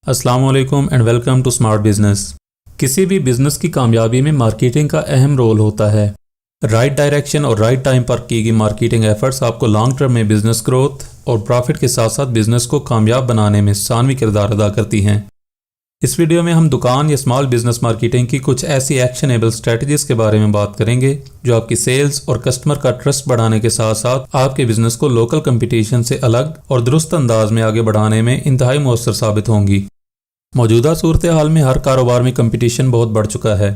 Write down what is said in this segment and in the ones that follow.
अस्सलाम वालेकुम and welcome to smart business. किसी भी बिजनेस की कामयाबी में मार्केटिंग का अहम रोल होता है। राइट डायरेक्शन और राइट टाइम पर की गई मार्केटिंग एफर्ट्स आपको लॉन्ग टर्म में बिजनेस ग्रोथ और प्रॉफिट के साथ साथ बिजनेस को कामयाब बनाने में सानवी किरदार अदा करती हैं। इस वीडियो में हम दुकान या स्मॉल बिजनेस मार्केटिंग की कुछ ऐसी एक्शनेबल स्ट्रेटजीज के बारे में बात करेंगे जो आपकी सेल्स और कस्टमर का ट्रस्ट बढ़ाने के साथ साथ आपके बिजनेस को लोकल कंपटीशन से अलग और दुरुस्त अंदाज में आगे बढ़ाने में इंतहाई मौसर साबित होंगी। मौजूदा सूरत हाल में हर कारोबार में कंपटीशन बहुत बढ़ चुका है।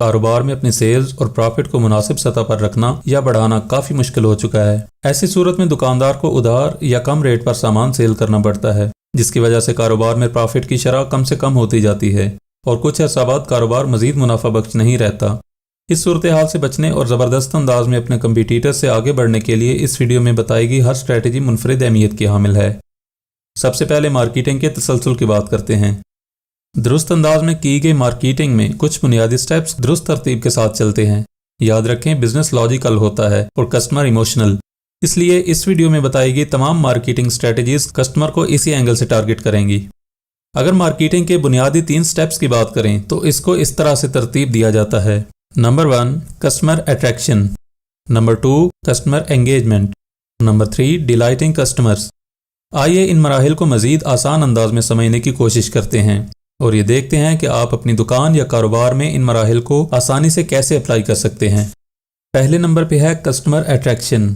कारोबार में अपने सेल्स और प्रॉफिट को मुनासिब सतह पर रखना या बढ़ाना काफ़ी मुश्किल हो चुका है। ऐसी सूरत में दुकानदार को उधार या कम रेट पर सामान सेल करना पड़ता है, जिसकी वजह से कारोबार में प्रॉफिट की शरह कम से कम होती जाती है और कुछ अर्सा बाद कारोबार मजीद मुनाफा बख्श नहीं रहता। इस सूरत हाल से बचने और ज़बरदस्त अंदाज में अपने कंपीटीटर से आगे बढ़ने के लिए इस वीडियो में बताई गई हर स्ट्रैटेजी मुनफरिद अहमियत की हामिल है। सबसे पहले मार्केटिंग के तसलसल की बात करते हैं। दुरुस्त अंदाज में की गई मार्केटिंग में कुछ बुनियादी स्टेप्स दुरुस्त तरतीब के साथ चलते हैं। याद रखें, बिजनेस लॉजिकल होता है और कस्टमर इमोशनल, इसलिए इस वीडियो में बताई गई तमाम मार्केटिंग स्ट्रेटजीज कस्टमर को इसी एंगल से टारगेट करेंगी। अगर मार्केटिंग के बुनियादी 3 स्टेप्स की बात करें तो इसको इस तरह से तरतीब दिया जाता है। Number 1 customer attraction, number 2 customer engagement, number 3 delighting customers. आइए इन मराहिल को मजीद आसान अंदाज में समझने की कोशिश करते हैं और ये देखते हैं कि आप अपनी दुकान या कारोबार में इन मराहिल को आसानी से कैसे अप्लाई कर सकते हैं। पहले नंबर पे है कस्टमर अट्रैक्शन।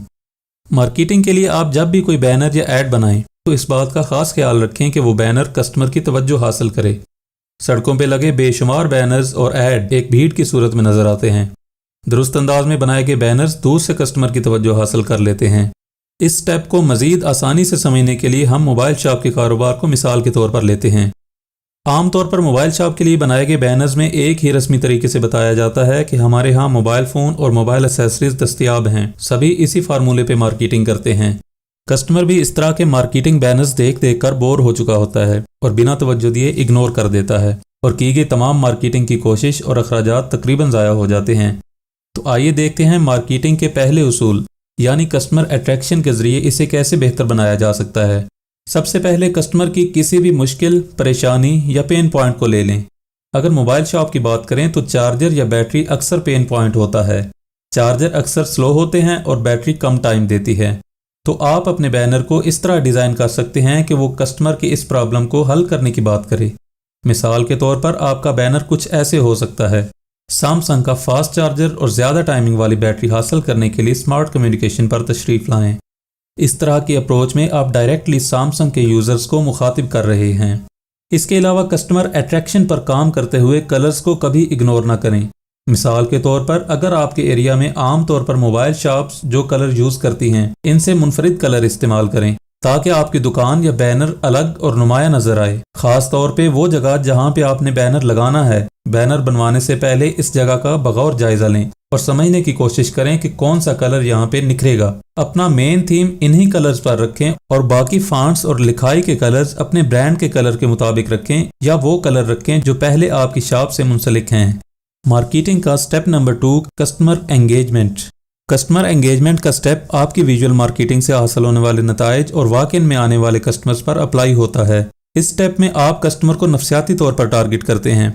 मार्केटिंग के लिए आप जब भी कोई बैनर या ऐड बनाएं तो इस बात का खास ख्याल रखें कि वो बैनर कस्टमर की तवज्जो हासिल करे। सड़कों पे लगे बेशुमार बैनर्स और ऐड एक भीड़ की सूरत में नजर आते हैं। दुरुस्त अंदाज में बनाए गए बैनर्स दूर से कस्टमर की तवज्जो हासिल कर लेते हैं। इस स्टेप को मजीद आसानी से समझने के लिए हम मोबाइल शॉप के कारोबार को मिसाल के तौर पर लेते हैं। आमतौर पर मोबाइल शॉप के लिए बनाए गए बैनर्स में एक ही रस्मी तरीके से बताया जाता है कि हमारे यहाँ मोबाइल फ़ोन और मोबाइल एक्सेसरीज दस्तयाब हैं। सभी इसी फार्मूले पे मार्केटिंग करते हैं। कस्टमर भी इस तरह के मार्केटिंग बैनर्स देख देख कर बोर हो चुका होता है और बिना तवज्जो दिए इग्नोर कर देता है और की गई तमाम मार्केटिंग की कोशिश और अखराजात तकरीबन ज़ाया हो जाते हैं। तो आइए देखते हैं मार्केटिंग के पहले उसूल यानी कस्टमर अट्रैक्शन के ज़रिए इसे कैसे बेहतर बनाया जा सकता है। सबसे पहले कस्टमर की किसी भी मुश्किल, परेशानी या पेन पॉइंट को ले लें। अगर मोबाइल शॉप की बात करें तो चार्जर या बैटरी अक्सर पेन पॉइंट होता है। चार्जर अक्सर स्लो होते हैं और बैटरी कम टाइम देती है। तो आप अपने बैनर को इस तरह डिज़ाइन कर सकते हैं कि वो कस्टमर की इस प्रॉब्लम को हल करने की बात करे। मिसाल के तौर पर आपका बैनर कुछ ऐसे हो सकता है: सैमसंग का फास्ट चार्जर और ज़्यादा टाइमिंग वाली बैटरी हासिल करने के लिए स्मार्ट कम्युनिकेशन पर तशरीफ़ लाएँ। इस तरह की अप्रोच में आप डायरेक्टली सैमसंग के यूज़र्स को मुखातिब कर रहे हैं। इसके अलावा कस्टमर अट्रैक्शन पर काम करते हुए कलर्स को कभी इग्नोर ना करें। मिसाल के तौर पर अगर आपके एरिया में आम तौर पर मोबाइल शॉप्स जो कलर यूज़ करती हैं, इनसे मुनफरिद कलर इस्तेमाल करें ताकि आपकी दुकान या बैनर अलग और नुमाया नजर आए। खास तौर पे वो जगह जहाँ पे आपने बैनर लगाना है, बैनर बनवाने से पहले इस जगह का बगौर जायजा लें और समझने की कोशिश करें कि कौन सा कलर यहाँ पे निखरेगा। अपना मेन थीम इन्हीं कलर्स पर रखें और बाकी फॉन्ट्स और लिखाई के कलर्स अपने ब्रांड के कलर के मुताबिक रखें या वो कलर रखें जो पहले आपकी शॉप से मुंसलिक हैं। मार्केटिंग का step number 2 customer engagement. Customer engagement का स्टेप आपकी विजुअल मार्केटिंग से हासिल होने वाले नताइज और वाकई में आने वाले कस्टमर्स पर अप्लाई होता है। इस स्टेप में आप कस्टमर को नफसियाती तौर पर टारगेट करते हैं।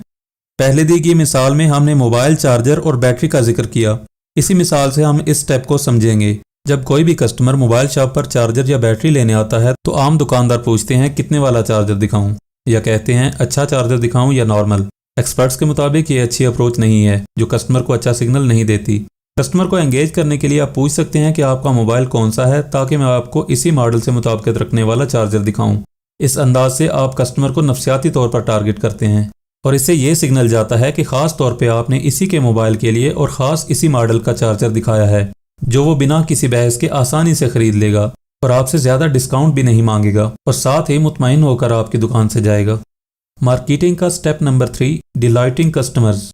पहले दी गई मिसाल में हमने मोबाइल चार्जर और बैटरी का जिक्र किया। इसी मिसाल से हम इस स्टेप को समझेंगे। जब कोई भी कस्टमर मोबाइल शॉप पर चार्जर या बैटरी लेने आता है तो आम दुकानदार पूछते हैं कितने वाला चार्जर दिखाऊं, या कहते हैं अच्छा चार्जर दिखाऊं या नॉर्मल। एक्सपर्ट्स के मुताबिक ये अच्छी अप्रोच नहीं है जो कस्टमर को अच्छा सिग्नल नहीं देती। कस्टमर को एंगेज करने के लिए आप पूछ सकते हैं कि आपका मोबाइल कौन सा है ताकि मैं आपको इसी मॉडल से मुताबिकत रखने वाला चार्जर दिखाऊं। इस अंदाज से आप कस्टमर को नफसियाती तौर पर टारगेट करते हैं और इससे ये सिग्नल जाता है कि ख़ास तौर पे आपने इसी के मोबाइल के लिए और ख़ास इसी मॉडल का चार्जर दिखाया है जो वो बिना किसी बहस के आसानी से ख़रीद लेगा और आपसे ज़्यादा डिस्काउंट भी नहीं मांगेगा और साथ ही मुतमईन होकर आपकी दुकान से जाएगा। मार्केटिंग का स्टेप नंबर 3 डिलाइटिंग कस्टमर्स।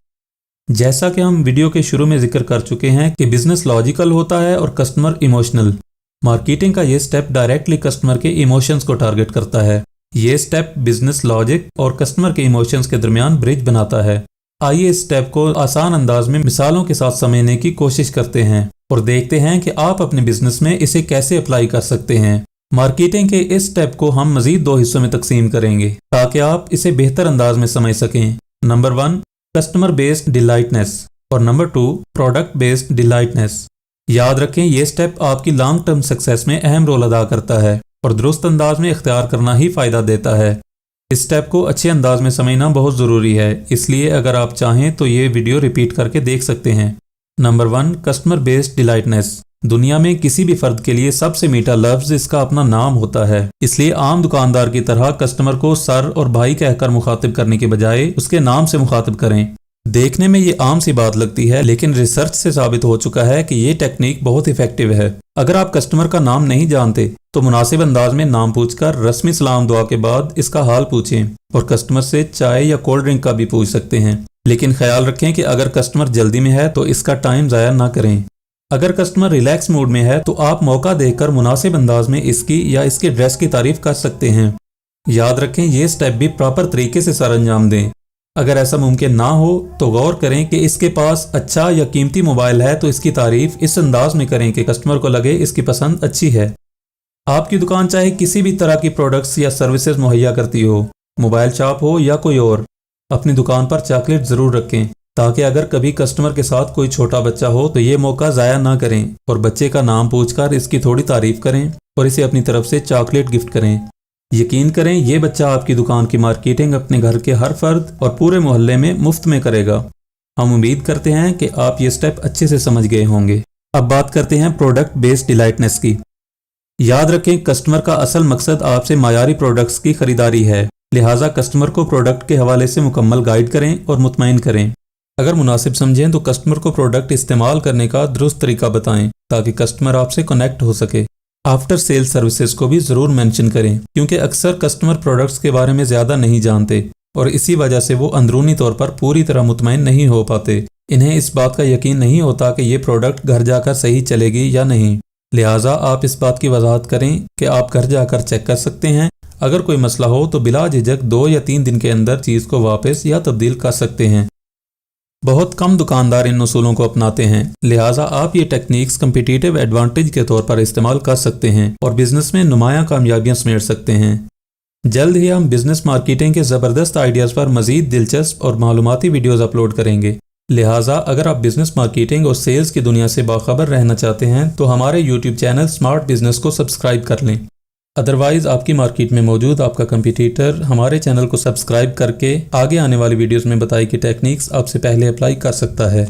जैसा कि हम वीडियो के शुरू में जिक्र कर चुके हैं कि बिजनेस लॉजिकल होता है और कस्टमर इमोशनल। मार्केटिंग का ये स्टेप डायरेक्टली कस्टमर के इमोशंस को टारगेट करता है। ये स्टेप बिजनेस लॉजिक और कस्टमर के इमोशंस के दरमियान ब्रिज बनाता है। आइए इस स्टेप को आसान अंदाज में मिसालों के साथ समझने की कोशिश करते हैं और देखते हैं कि आप अपने बिजनेस में इसे कैसे अप्लाई कर सकते हैं। मार्केटिंग के इस स्टेप को हम मजीद 2 हिस्सों में तकसीम करेंगे ताकि आप इसे बेहतर अंदाज में समझ सकें। नंबर 1 कस्टमर बेस्ड डिलाइटनेस और नंबर 2 प्रोडक्ट बेस्ड डिलाइटनेस। याद रखें, ये स्टेप आपकी लॉन्ग टर्म सक्सेस में अहम रोल अदा करता है और दुरुस्त अंदाज में इख्तियार करना ही फ़ायदा देता है। इस स्टेप को अच्छे अंदाज में समझना बहुत ज़रूरी है, इसलिए अगर आप चाहें तो ये वीडियो रिपीट करके देख सकते हैं। Number 1 customer based delightness. दुनिया में किसी भी फर्द के लिए सबसे मीठा लफ्ज़ इसका अपना नाम होता है, इसलिए आम दुकानदार की तरह कस्टमर को सर और भाई कहकर मुखातिब करने के बजाय उसके नाम से मुखातिब करें। देखने में ये आम सी बात लगती है, लेकिन रिसर्च से साबित हो चुका है कि ये टेक्निक बहुत इफेक्टिव है। अगर आप कस्टमर का नाम नहीं जानते तो मुनासिब अंदाज में नाम पूछकर रस्मी सलाम दुआ के बाद इसका हाल पूछें और कस्टमर से चाय या कोल्ड ड्रिंक का भी पूछ सकते हैं। लेकिन ख्याल रखें कि अगर कस्टमर जल्दी में है तो इसका टाइम ज़ाया ना करें। अगर कस्टमर रिलैक्स मूड में है तो आप मौका देखकर मुनासिब अंदाज में इसकी या इसके ड्रेस की तारीफ कर सकते हैं। याद रखें, ये स्टेप भी प्रॉपर तरीके से सर अंजाम दें। अगर ऐसा मुमकिन ना हो तो गौर करें कि इसके पास अच्छा या कीमती मोबाइल है तो इसकी तारीफ इस अंदाज में करें कि कस्टमर को लगे इसकी पसंद अच्छी है। आपकी दुकान चाहे किसी भी तरह की प्रोडक्ट्स या सर्विसेज मुहैया करती हो, मोबाइल शॉप हो या कोई और, अपनी दुकान पर चॉकलेट ज़रूर रखें ताकि अगर कभी कस्टमर के साथ कोई छोटा बच्चा हो तो ये मौका ज़ाया ना करें और बच्चे का नाम पूछकर इसकी थोड़ी तारीफ करें और इसे अपनी तरफ से चॉकलेट गिफ्ट करें। यकीन करें, ये बच्चा आपकी दुकान की मार्केटिंग अपने घर के हर फर्द और पूरे मोहल्ले में मुफ्त में करेगा। हम उम्मीद करते हैं कि आप ये स्टेप अच्छे से समझ गए होंगे। अब बात करते हैं प्रोडक्ट बेस्ड डिलाइटनेस की। याद रखें, कस्टमर का असल मकसद आपसे मायारी प्रोडक्ट्स की खरीदारी है, लिहाजा कस्टमर को प्रोडक्ट के हवाले से मुकम्मल गाइड करें और मुतमईन करें। अगर मुनासिब समझें तो कस्टमर को प्रोडक्ट इस्तेमाल करने का दुरुस्त तरीका बताएं ताकि कस्टमर आपसे कनेक्ट हो सके। आफ्टर सेल सर्विसेज को भी ज़रूर मेंशन करें क्योंकि अक्सर कस्टमर प्रोडक्ट्स के बारे में ज़्यादा नहीं जानते और इसी वजह से वो अंदरूनी तौर पर पूरी तरह मुतमईन नहीं हो पाते। इन्हें इस बात का यकीन नहीं होता कि ये प्रोडक्ट घर जाकर सही चलेगी या नहीं, लिहाजा आप इस बात की वजाहत करें कि आप घर जाकर चेक कर सकते हैं। अगर कोई मसला हो तो बिला झिझक 2 या 3 दिन के अंदर चीज़ को वापस या तब्दील कर सकते हैं। बहुत कम दुकानदार इन उसूलों को अपनाते हैं, लिहाजा आप ये टेक्निक्स कम्पिटिटिव एडवांटेज के तौर पर इस्तेमाल कर सकते हैं और बिजनेस में नुमायां कामयाबियां समेट सकते हैं। जल्द ही हम बिजनेस मार्केटिंग के ज़बरदस्त आइडियाज़ पर मज़ीद दिलचस्प और मालूमाती वीडियोज़ अपलोड करेंगे। लिहाजा अगर आप बिजनेस मार्केटिंग और सेल्स की दुनिया से बाखबर रहना चाहते हैं तो हमारे यूट्यूब चैनल स्मार्ट बिजनेस को सब्सक्राइब कर लें। अदरवाइज़ आपकी मार्केट में मौजूद आपका कंपटीटर हमारे चैनल को सब्सक्राइब करके आगे आने वाली वीडियोस में बताई गई टेक्निक्स आपसे पहले अप्लाई कर सकता है।